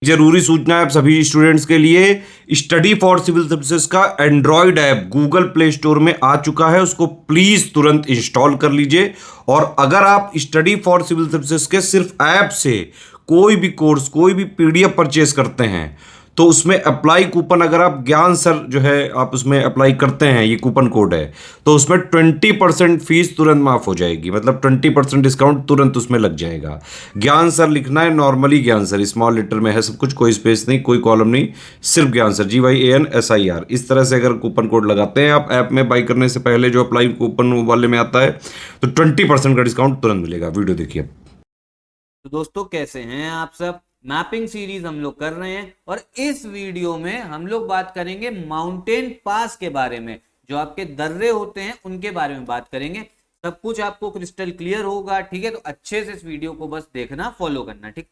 जरूरी सूचना है आप सभी स्टूडेंट्स के लिए, स्टडी फॉर सिविल सर्विसेज का Android app Google play store में आ चुका है, उसको प्लीज तुरंत इंस्टॉल कर लीजिए। और अगर आप स्टडी फॉर सिविल सर्विसेज के सिर्फ ऐप से कोई भी कोर्स, कोई भी पीडीएफ परचेज करते हैं तो उसमें अप्लाई कूपन, अगर आप ज्ञान सर जो है आप उसमें अप्लाई करते हैं, ये कूपन कोड है, तो उसमें 20% फीस तुरंत माफ हो जाएगी, मतलब 20% डिस्काउंट तुरंत उसमें लग जाएगा। ज्ञान सर लिखना है, नॉर्मली ज्ञान सर स्मॉल लेटर में है सब कुछ, कोई स्पेस नहीं, कोई कॉलम नहीं, सिर्फ ज्ञान सर, GYANSIR। इस तरह से अगर कूपन कोड लगाते हैं आप ऐप में बाई करने से पहले, जो अप्लाई कूपन वाले में आता है, तो 20% का डिस्काउंट तुरंत मिलेगा। वीडियो देखिए। तो दोस्तों कैसे हैं आप सब। मैपिंग सीरीज हम लोग कर रहे हैं और इस वीडियो में हम लोग बात करेंगे माउंटेन पास के बारे में, जो आपके दर्रे होते हैं उनके बारे में बात करेंगे। सब कुछ आपको क्रिस्टल क्लियर होगा, ठीक है। तो अच्छे से इस वीडियो को बस देखना, फॉलो करना, ठीक।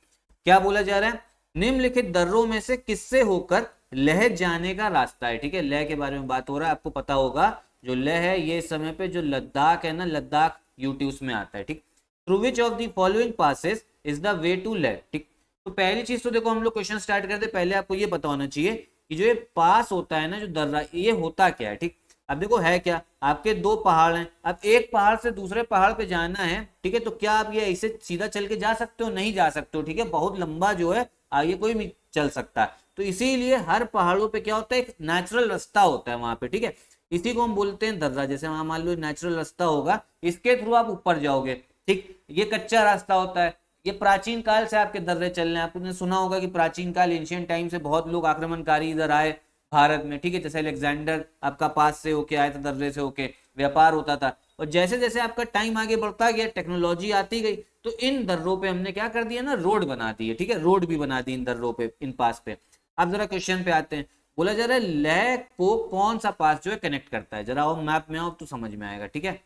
क्या बोला जा रहा है, निम्नलिखित दर्रों में से किससे होकर लेह जाने का रास्ता है, ठीक है। लेह के बारे में बात हो रहा है, आपको पता होगा जो लेह है ये इस समय पे जो लद्दाख है ना, लद्दाख यूटी उसमें आता है, ठीक। Through which of the following passes is the way to Leh, ठीक। तो पहली चीज तो देखो, हम लोग क्वेश्चन स्टार्ट करते पहले आपको ये पता होना चाहिए कि जो ये पास होता है ना, जो दर्रा, ये होता क्या है, ठीक। अब देखो है क्या, आपके दो पहाड़ हैं, अब एक पहाड़ से दूसरे पहाड़ पे जाना है, ठीक है। तो क्या आप ये ऐसे सीधा चल के जा सकते हो, नहीं जा सकते हो, ठीक है। बहुत लंबा जो है आगे कोई नहीं चल सकता। तो इसीलिए हर पहाड़ों पे क्या होता है, एक नेचुरल रास्ता होता है वहां पे, ठीक है। इसी को हम बोलते हैं दर्रा। जैसे वहां मान लो नेचुरल रास्ता होगा, इसके थ्रू आप ऊपर जाओगे, ठीक। ये कच्चा रास्ता होता है, ये प्राचीन काल से आपके दर्रे चल रहे हैं। आपने सुना होगा कि प्राचीन काल, एंशियंट टाइम से बहुत लोग आक्रमणकारी इधर आए भारत में, ठीक है। जैसे अलेक्जेंडर आपका पास से होके आया था, दर्रे से होके व्यापार होता था। और जैसे जैसे आपका टाइम आगे बढ़ता गया, टेक्नोलॉजी आती गई, तो इन दर्रों पे हमने क्या कर दिया ना, रोड बना दी है, ठीक है। रोड भी बना दी इन दर्रों पे, इन पास पे। अब जरा क्वेश्चन पे आते हैं। बोला जा रहा है लेह को कौन सा पास जो है कनेक्ट करता है। जरा आओ मैप में आओ तो समझ में आएगा, ठीक है।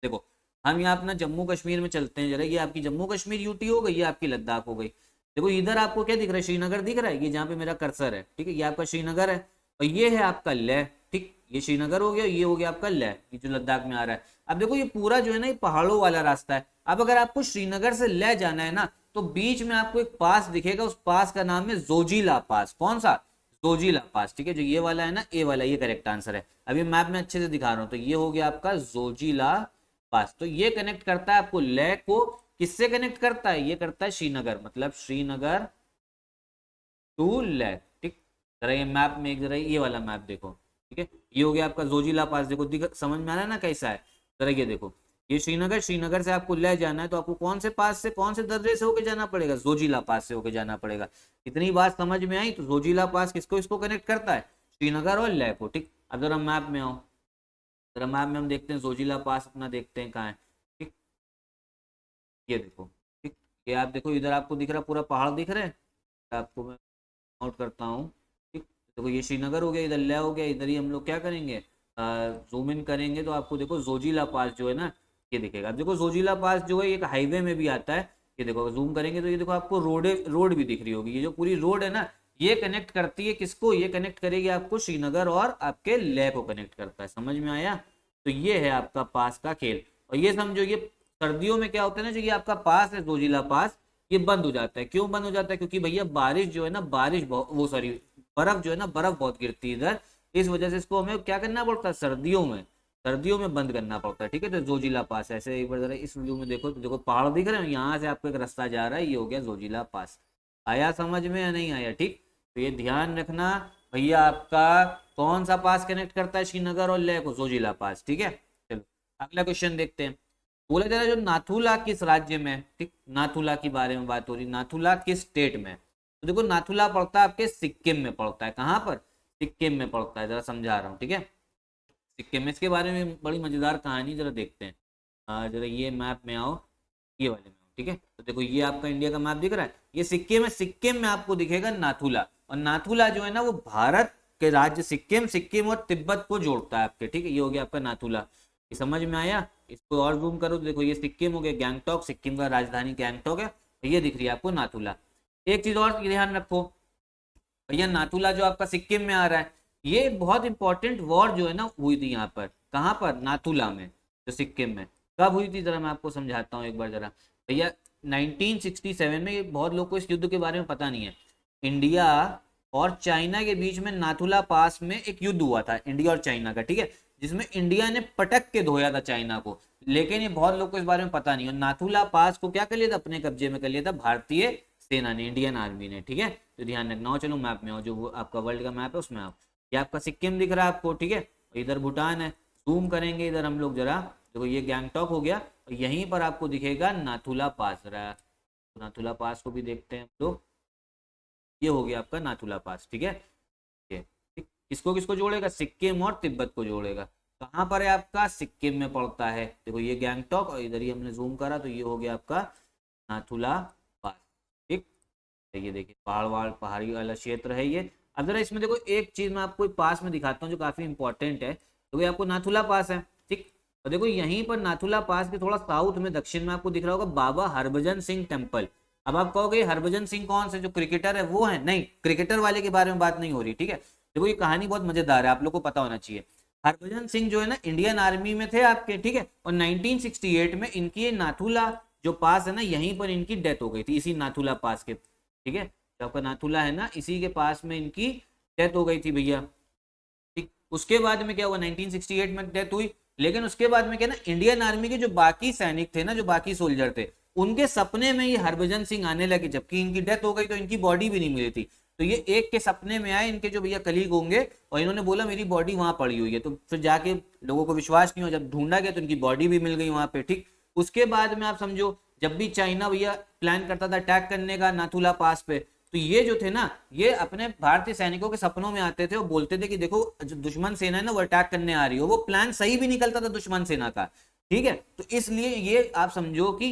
देखो हम यहाँ अपना जम्मू कश्मीर में चलते हैं जरा। ये आपकी जम्मू कश्मीर यूटी हो गई, ये आपकी लद्दाख हो गई। देखो इधर आपको क्या दिख रहा है, श्रीनगर दिख रहा है, ये जहाँ पे मेरा कर्सर है, ठीक है। ये आपका श्रीनगर है और ये है आपका लेह, ठीक। ये श्रीनगर हो गया, ये हो गया आपका लेह, ये जो लद्दाख में आ रहा है। अब देखो ये पूरा जो है ना, ये पहाड़ों वाला रास्ता है। अब अगर आपको श्रीनगर से लेह जाना है ना, तो बीच में आपको एक पास दिखेगा, उस पास का नाम है जोजिला पास। कौन सा, जोजिला पास, ठीक है। जो ये वाला है ना, ए वाला, ये करेक्ट आंसर है। अभी मैप में अच्छे से दिखा रहा हूँ। तो ये हो गया आपका जोजिला पास। तो ये कनेक्ट करता है आपको लेह को, किससे कनेक्ट करता है, ये करता है श्रीनगर, मतलब श्रीनगर टू लेह, ठीक। जरा ये मैप में एक जरा ये वाला मैप देखो, ठीक है। ये हो गया आपका जोजिला पास। देखो समझ में आ रहा है ना कैसा है। जरा ये देखो, ये श्रीनगर, श्रीनगर से आपको लेह जाना है, तो आपको कौन से पास से, कौन से दर्रे से होके जाना पड़ेगा, जोजिला पास से होके जाना पड़ेगा। इतनी बात समझ में आई। तो जोजिला पास किसको, इसको कनेक्ट करता है, श्रीनगर और लेह को, ठीक। अब जरा मैप में आओ, जरा मैप में हम देखते हैं जोजिला पास अपना, देखते हैं कहाँ है, ठीक। ये देखो, ठीक। ये आप देखो इधर आपको दिख रहा, पूरा पहाड़ दिख रहा है। आपको मैं आउट करता हूँ, ठीक। देखो ये श्रीनगर हो गया, इधर लेह हो गया, इधर ही हम लोग क्या करेंगे, जूम इन करेंगे तो आपको देखो जोजिला पास जो है ना, ये दिखेगा। अब देखो जोजिला पास जो है एक हाईवे में भी आता है। ये देखो जूम करेंगे तो ये देखो आपको रोड भी दिख रही होगी। ये जो पूरी रोड है ना, ये कनेक्ट करती है किसको, ये कनेक्ट करेगी आपको श्रीनगर और आपके लेह को कनेक्ट करता है। समझ में आया। तो ये है आपका पास का खेल। और ये समझो, ये सर्दियों में क्या होता है ना, जो ये आपका पास है जोजिला पास, ये बंद हो जाता है। क्यों बंद हो जाता है, क्योंकि भैया बारिश जो है ना, बारिश वो सॉरी बर्फ जो है ना, बर्फ बहुत गिरती है इधर। इस वजह से इसको हमें क्या करना पड़ता है, सर्दियों में बंद करना पड़ता है, ठीक है। तो जोजिला पास ऐसे एक बार जरा इस व्यू में देखो, तो देखो पहाड़ दिख रहे हैं, यहाँ से आपको एक रास्ता जा रहा है, ये हो गया जोजिला पास। आया समझ में या नहीं आया, ठीक। तो ये ध्यान रखना भैया, आपका कौन सा पास कनेक्ट करता है श्रीनगर और लेह को, जोजिला पास, ठीक है। चलो अगला क्वेश्चन देखते हैं। बोला जा रहा है जो नाथुला किस राज्य में, ठीक। नाथुला के बारे में बात हो रही, नाथुला किस स्टेट में। तो देखो नाथुला पड़ता है आपके सिक्किम में पड़ता है। कहाँ पर, सिक्किम में पड़ता है। जरा समझा रहा हूँ, ठीक है। सिक्किम में, इसके बारे में बड़ी मजेदार कहानी, जरा देखते हैं। जरा ये मैप में आओ, ये वाले में आओ, ठीक है। तो देखो ये आपका इंडिया का मैप दिख रहा है, ये सिक्किम है। सिक्किम में आपको दिखेगा नाथुला, और नाथुला जो है ना, वो भारत के राज्य सिक्किम और तिब्बत को जोड़ता है आपके, ठीक है। ये हो गया आपका नाथुला। ये समझ में आया। इसको और जूम करो तो देखो ये सिक्किम हो गया, गैंगटॉक, सिक्किम का राजधानी गैंगटॉक है। ये दिख रही है आपको नाथुला। एक चीज और ध्यान रखो भैया, नाथुला जो आपका सिक्किम में आ रहा है, ये बहुत इंपॉर्टेंट वॉर जो है ना हुई थी यहाँ पर। कहाँ पर, नाथुला में, जो सिक्किम में। कब हुई थी जरा मैं आपको समझाता हूँ एक बार जरा। भैया 1967 में, बहुत लोग को इस युद्ध के बारे में पता नहीं है। इंडिया और चाइना के बीच में नाथुला पास में एक युद्ध हुआ था, इंडिया और चाइना का, ठीक है, जिसमें इंडिया ने पटक के धोया था चाइना को। लेकिन ये बहुत लोग को इस बारे में पता नहीं, और नाथुला पास को क्या कर लिया था, अपने कब्जे में कर लिया था भारतीय सेना ने, इंडियन आर्मी ने, ठीक है। तो ध्यान रखना हो। चलो मैप में हो, जो आपका वर्ल्ड का मैप है उसमें आओ। ये आपका सिक्किम दिख रहा है आपको, ठीक है, इधर भूटान है। जूम करेंगे इधर हम लोग जरा, देखो ये गैंगटॉक हो गया, और यहीं पर आपको दिखेगा नाथुला पास रहा। नाथुला पास को भी देखते हैं हम लोग। ये हो गया आपका नाथुला पास, ठीक है। ये ठीक, किसको किसको जोड़ेगा, सिक्किम और तिब्बत को जोड़ेगा। कहाँ पर है आपका, सिक्किम में पड़ता है। देखो ये गैंगटॉक, और इधर ही हमने जूम करा तो ये हो गया आपका नाथुला पास, ठीक। ये देखिए पहाड़ी वाला क्षेत्र है ये। अब जरा इसमें देखो एक चीज मैं आपको पास में दिखाता हूँ जो काफी इंपॉर्टेंट है। तो ये आपको नाथुला पास है, ठीक। तो देखो यहीं पर नाथुला पास के थोड़ा साउथ में, दक्षिण में आपको दिख रहा होगा बाबा हरभजन सिंह टेम्पल। अब आप कहोगे हरभजन सिंह कौन से, जो क्रिकेटर है वो है? नहीं, क्रिकेटर वाले के बारे में बात नहीं हो रही, ठीक है। देखो ये कहानी बहुत मजेदार है, आप लोग को पता होना चाहिए। हरभजन सिंह जो है ना, इंडियन आर्मी में थे आपके, ठीक है, और 1968 में इनकी ये नाथुला जो पास है ना, यहीं पर इनकी डेथ हो गई थी, इसी नाथुला पास के, ठीक है। जो आपका नाथुला है ना, इसी के पास में इनकी डेथ हो गई थी भैया, ठीक। उसके बाद में क्या हुआ, 1968 में डेथ हुई। लेकिन उसके बाद में क्या ना, इंडियन आर्मी के जो बाकी सैनिक थे ना, जो बाकी सोल्जर थे, उनके सपने में ये हरभजन सिंह आने लगे, जबकि इनकी डेथ हो गई तो इनकी बॉडी भी नहीं मिली थी। तो ये एक के सपने में आए, इनके जो भैया कलीग होंगे, और इन्होंने बोला मेरी बॉडी वहां पड़ी हुई है। तो फिर जाके लोगों को विश्वास नहीं हुआ, जब ढूंढा गया तो इनकी बॉडी भी मिल गई वहां पे, ठीक। उसके बाद में आप समझो, जब भी चाइना भैया प्लान करता था अटैक करने का नाथुला पास पे, तो ये जो थे ना, ये अपने भारतीय सैनिकों के सपनों में आते थे और बोलते थे कि देखो जो दुश्मन सेना है ना वो अटैक करने आ रही हो। वो प्लान सही भी निकलता था दुश्मन सेना का, ठीक है। तो इसलिए ये आप समझो कि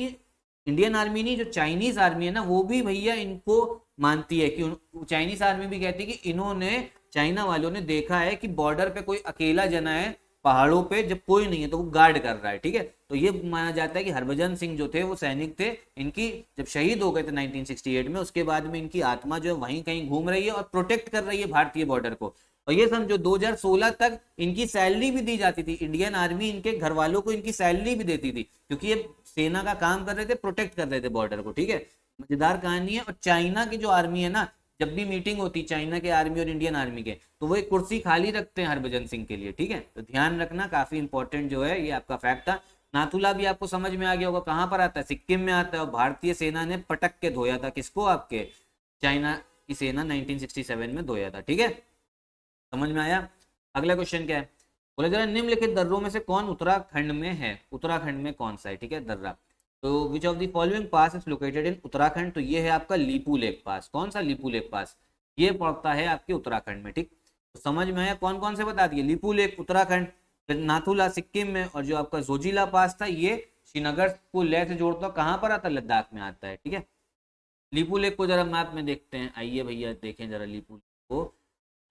इंडियन आर्मी नहीं, जो चाइनीज आर्मी है ना, वो भी भैया इनको मानती है, कि चाइनीज आर्मी भी कहती है कि इन्होंने, चाइना वालों ने देखा है कि बॉर्डर पे कोई अकेला जना है पहाड़ों पे, जब कोई नहीं है तो वो गार्ड कर रहा है, ठीक है। तो ये माना जाता है कि हरभजन सिंह जो थे वो सैनिक थे, इनकी जब शहीद हो गए थे 1968 में, उसके बाद में इनकी आत्मा जो है वहीं कहीं घूम रही है और प्रोटेक्ट कर रही है भारतीय बॉर्डर को। और ये समझो 2016 तक इनकी सैलरी भी दी जाती थी, इंडियन आर्मी इनके घर वालों को इनकी सैलरी भी देती थी, क्योंकि ये सेना का काम कर रहे थे, प्रोटेक्ट कर रहे थे बॉर्डर को, ठीक है। मजेदार कहानी है। और चाइना की जो आर्मी है ना, जब भी मीटिंग होती चाइना के आर्मी और इंडियन आर्मी के, तो वो एक कुर्सी खाली रखते हैं हरभजन सिंह के लिए, ठीक है। तो ध्यान रखना, काफी इंपॉर्टेंट जो है ये आपका फैक्ट था। नाथुला भी आपको समझ में आ गया होगा, कहां पर आता है, सिक्किम में आता है। और भारतीय सेना ने पटक के धोया था किसको, आपके चाइना की सेना 1967 में धोया था, ठीक है। समझ में आया। अगला क्वेश्चन क्या है, बोले जरा निम्नलिखित दर्रों में से कौन उत्तराखंड में है, उत्तराखंड में कौन सा है, ठीक है, दर्रा। तो विच of the following pass is located in Uttarakhand. तो ये है आपका लीपू लेक पास। कौन सा लीपू लेक पास, ये पड़ता है आपके उत्तराखंड में, ठीक। तो समझ में आया, कौन कौन से बता दिए, लीपू लेक उत्तराखंड, नाथुला सिक्किम में, और जो आपका जोजिला पास था ये श्रीनगर को लेह से जोड़ता, कहाँ पर आता है, लद्दाख में आता है, ठीक है। लीपू लेक को जरा मैप में देखते हैं, आइए भैया देखें जरा लीपू लेक को,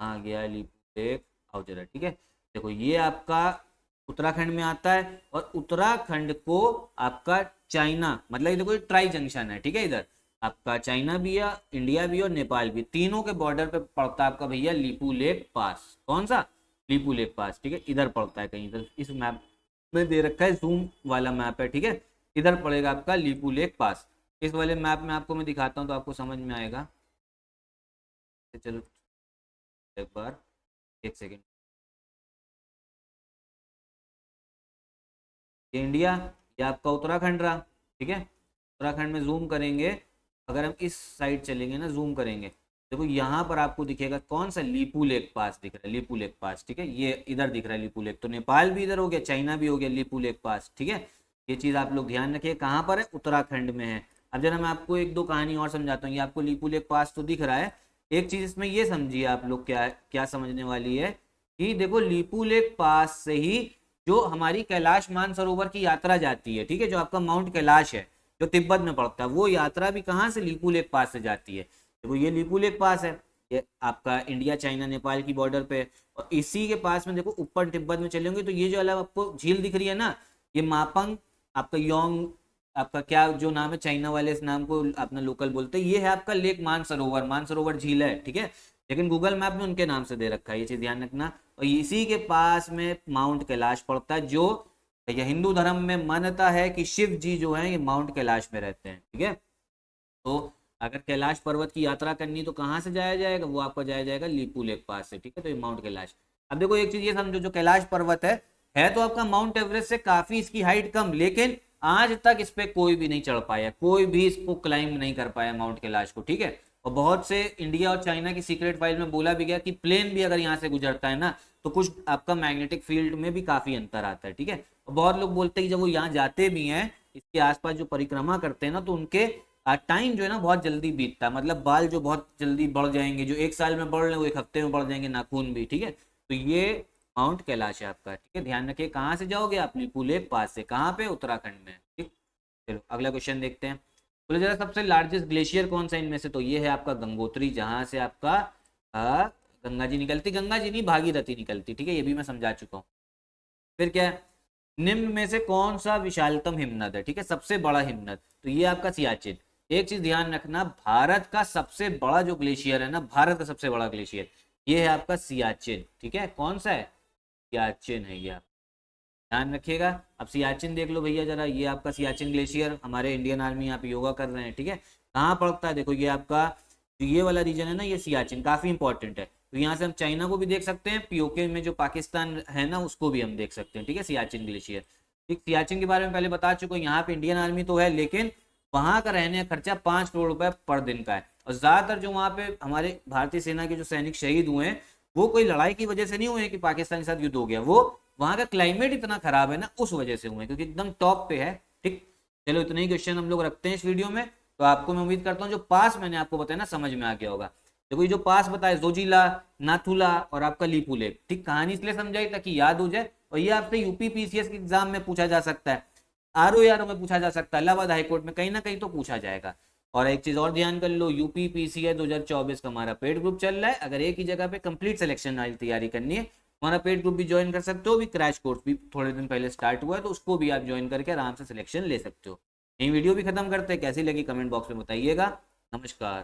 आ गया लीपू लेक, आओ जरा, ठीक है। देखो ये आपका उत्तराखंड में आता है, और उत्तराखंड को आपका चाइना, मतलब ये देखो ट्राई जंक्शन है, ठीक है। इधर आपका चाइना भी है, इंडिया भी और नेपाल भी, तीनों के बॉर्डर पे पड़ता है आपका भैया लीपू लेक पास। कौन सा, लीपू लेक पास, ठीक है। इधर पड़ता है कहीं, इधर इस मैप में दे रखा है, जूम वाला मैप है, ठीक है। इधर पड़ेगा आपका लीपू लेक पास। इस वाले मैप में आपको मैं दिखाता हूँ तो आपको समझ में आएगा। चलो एक बार, एक सेकेंड। ये इंडिया, ये आपका उत्तराखंड रहा, ठीक है। उत्तराखंड में जूम करेंगे, अगर हम इस साइड चलेंगे ना, जूम करेंगे, देखो यहाँ पर आपको दिखेगा कौन सा, लीपू लेक पास दिख रहा है, लीपू लेक पास, ठीक है। ये इधर दिख रहा है लीपू लेक, तो नेपाल भी इधर हो गया, चाइना भी हो गया, लीपू लेक पास, ठीक है। ये चीज़ आप लोग ध्यान रखिए, कहाँ पर है, उत्तराखंड में है। अब जरा मैं आपको एक दो कहानी और समझाता हूँ। ये आपको लीपू लेक पास तो दिख रहा है, एक चीज़ इसमें ये समझिए आप लोग, क्या क्या समझने वाली है, कि देखो लीपू लेक पास से ही जो हमारी कैलाश मानसरोवर की यात्रा जाती है, ठीक है, जो आपका माउंट कैलाश है जो तिब्बत में पड़ता है, वो यात्रा भी कहाँ से, लीपू लेक पास से जाती है। देखो ये लीपू लेक पास है, ये आपका इंडिया चाइना नेपाल की बॉर्डर पे, और इसी के पास में देखो ऊपर तिब्बत में चलेंगे तो ये जो अलग आपको झील दिख रही है ना, ये मापंग, आपका योंग, आपका क्या जो नाम है, चाइना वाले इस नाम को अपना लोकल बोलते हैं, ये है आपका लेक मानसरोवर, मानसरोवर झील है, ठीक है। लेकिन गूगल मैप में उनके नाम से दे रखा है, ये चीज ध्यान रखना। और इसी के पास में माउंट कैलाश पड़ता है, जो ये हिंदू धर्म में मान्यता है कि शिव जी जो है ये माउंट कैलाश में रहते हैं, ठीक है। तो अगर कैलाश पर्वत की यात्रा करनी तो कहाँ से जाया जाएगा, वो आपका जाया जाएगा लीपू लेक पास से, ठीक है। तो ये माउंट कैलाश। अब देखो एक चीज ये समझो, जो कैलाश पर्वत है तो आपका माउंट एवरेस्ट से काफी इसकी हाइट कम, लेकिन आज तक इस पे कोई भी नहीं चढ़ पाया, कोई भी इसको क्लाइंब नहीं कर पाया माउंट कैलाश को, ठीक है। और बहुत से इंडिया और चाइना की सीक्रेट फाइल में बोला भी गया कि प्लेन भी अगर यहाँ से गुजरता है ना तो कुछ आपका मैग्नेटिक फील्ड में भी काफी अंतर आता है, ठीक है। और बहुत लोग बोलते हैं कि जब वो यहाँ जाते भी हैं, इसके आसपास जो परिक्रमा करते हैं ना, तो उनके टाइम जो है ना बहुत जल्दी बीतता है, मतलब बाल जो बहुत जल्दी बढ़ जाएंगे, जो एक साल में बढ़ रहे हैं वो एक हफ्ते में बढ़ जाएंगे, नाखून भी, ठीक है। तो ये माउंट कैलाश है आपका, ठीक है। ध्यान रखिए कहाँ से जाओगे आप, लीपू लेक पास से, कहाँ पे, उत्तराखंड में, ठीक। चलो अगला क्वेश्चन देखते हैं। बोले जरा सबसे लार्जेस्ट ग्लेशियर कौन सा इनमें से, तो ये है आपका गंगोत्री, जहां से आपका गंगा जी निकलती, गंगा जी नहीं भागीरथी निकलती, ठीक है, ये भी मैं समझा चुका हूँ। फिर क्या है, निम्न में से कौन सा विशालतम हिमनद है, ठीक है, सबसे बड़ा हिमनद, तो ये आपका सियाचिन। एक चीज ध्यान रखना, भारत का सबसे बड़ा जो ग्लेशियर है ना, भारत का सबसे बड़ा ग्लेशियर ये है आपका सियाचिन, ठीक है। कौन सा है, सियाचिन है ये, आप ध्यान रखिएगा। अब सियाचिन देख लो भैया जरा, ये आपका सियाचिन ग्लेशियर, हमारे इंडियन आर्मी यहाँ पे योगा कर रहे हैं, ठीक है। कहाँ पड़ता है, देखो ये आपका जो ये वाला रीजन है ना, ये सियाचिन काफी इंपॉर्टेंट है। तो यहाँ से हम चाइना को भी देख सकते हैं, पीओके में जो पाकिस्तान है ना उसको भी हम देख सकते हैं, ठीक है, सियाचिन ग्लेशियर। ठीक, सियाचिन के बारे में पहले बता चुका हूँ, यहाँ पे इंडियन आर्मी तो है, लेकिन वहां का रहने का खर्चा 5 करोड़ रुपए पर दिन का है। और ज्यादातर जो वहां पे हमारे भारतीय सेना के जो सैनिक शहीद हुए हैं, वो कोई लड़ाई की वजह से नहीं हुए हैं कि पाकिस्तान के साथ युद्ध हो गया, वो वहां का क्लाइमेट इतना खराब है ना उस वजह से हुए हैं, क्योंकि एकदम टॉप पे है, ठीक। चलो इतने ही क्वेश्चन हम लोग रखते हैं इस वीडियो में। तो आपको मैं उम्मीद करता हूँ जो पास मैंने आपको बताया ना समझ में आ गया होगा। देखो ये जो पास बताया, जोजिला, नाथुला और आपका लीपू लेक, ठीक, कहानी इसलिए समझाई ताकि याद हो जाए, और ये आपसे यूपी पीसीएस के एग्जाम में पूछा जा सकता है, आरओ में पूछा जा सकता है, इलाहाबाद हाईकोर्ट में कहीं ना कहीं तो पूछा जाएगा। और एक चीज और ध्यान कर लो, यूपी पीसीएस 2024 का हमारा पेड ग्रुप चल रहा है, अगर एक ही जगह पे कंप्लीट सिलेक्शन वाली तैयारी करनी है, हमारा पेड ग्रुप भी ज्वाइन कर सकते हो, भी क्रैश कोर्स भी थोड़े दिन पहले स्टार्ट हुआ है, तो उसको भी आप ज्वाइन करके आराम से सिलेक्शन ले सकते हो। यही वीडियो भी खत्म करते हैं, कैसी लगी कमेंट बॉक्स में बताइएगा। नमस्कार।